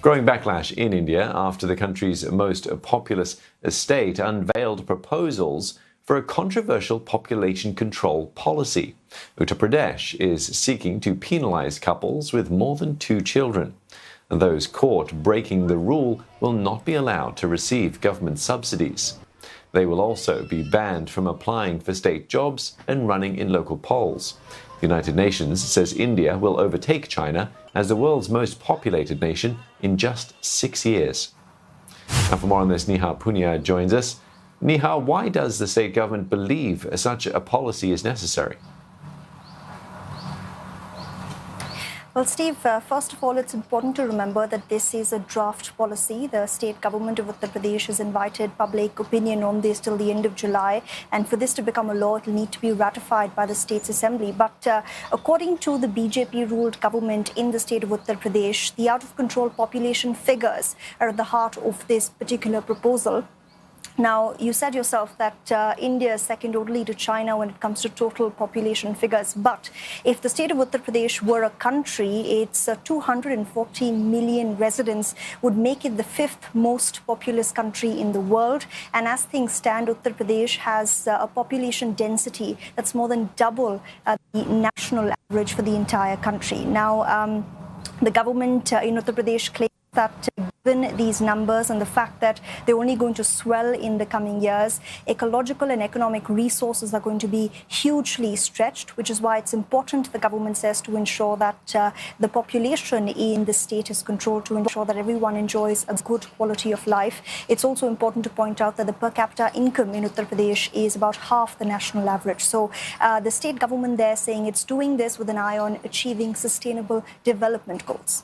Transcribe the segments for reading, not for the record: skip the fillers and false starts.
Growing backlash in India after the country's most populous state unveiled proposals for a controversial population control policy. Uttar Pradesh is seeking to penalise couples with more than 2 children. Those caught breaking the rule will not be allowed to receive government subsidies. They will also be banned from applying for state jobs and running in local polls. The United Nations says India will overtake China as the world's most populated nation in just 6 years. Now, for more on this, Neha Punia joins us. Neha, why does the state government believe such a policy is necessary? Well, Steve, first of all, it's important to remember that this is a draft policy. The state government of Uttar Pradesh has invited public opinion on this till the end of July. And for this to become a law, it will need to be ratified by the state's assembly. But according to the BJP-ruled government in the state of Uttar Pradesh, the out-of-control population figures are at the heart of this particular proposal. Now, you said yourself that India is second only to China when it comes to total population figures. But if the state of Uttar Pradesh were a country, its 240 million residents would make it the 5th most populous country in the world. And as things stand, Uttar Pradesh has a population density that's more than double the national average for the entire country. Now, the government in Uttar Pradesh claims that given these numbers and the fact that they're only going to swell in the coming years, ecological and economic resources are going to be hugely stretched, which is why it's important, the government says, to ensure that the population in the state is controlled, to ensure that everyone enjoys a good quality of life. It's also important to point out that the per capita income in Uttar Pradesh is about half the national average. So the state government there saying it's doing this with an eye on achieving sustainable development goals.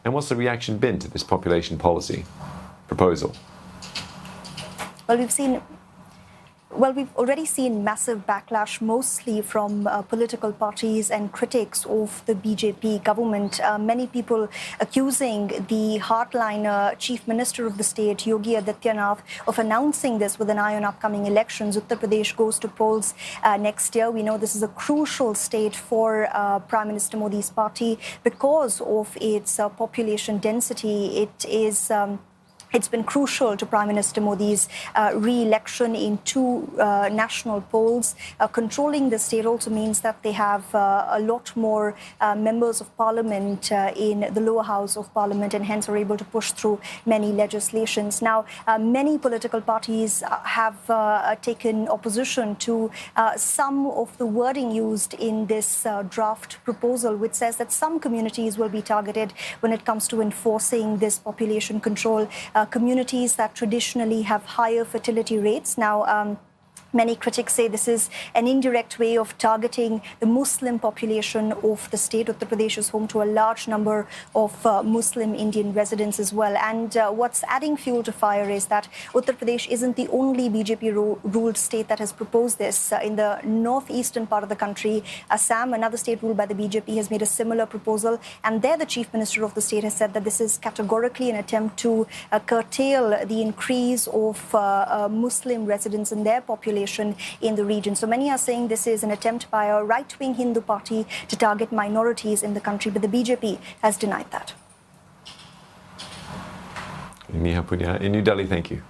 And what's the reaction been to this population policy proposal? Well, we've already seen massive backlash, mostly from political parties and critics of the BJP government. Many people accusing the hardliner chief minister of the state, Yogi Adityanath, of announcing this with an eye on upcoming elections. Uttar Pradesh goes to polls next year. We know this is a crucial state for Prime Minister Modi's party because of its population density. It's been crucial to Prime Minister Modi's re-election in 2 national polls. Controlling the state also means that they have a lot more members of parliament in the lower house of parliament and hence are able to push through many legislations. Now, many political parties have taken opposition to some of the wording used in this draft proposal, which says that some communities will be targeted when it comes to enforcing this population control. Communities that traditionally have higher fertility rates. Now, many critics say this is an indirect way of targeting the Muslim population of the state. Uttar Pradesh is home to a large number of Muslim Indian residents as well. And what's adding fuel to fire is that Uttar Pradesh isn't the only BJP-ruled state that has proposed this. In the northeastern part of the country, Assam, another state ruled by the BJP, has made a similar proposal. And there the chief minister of the state has said that this is categorically an attempt to curtail the increase of Muslim residents in their population in the region. So many are saying this is an attempt by a right-wing Hindu party to target minorities in the country, but the BJP has denied that. Neha Punia in New Delhi, thank you.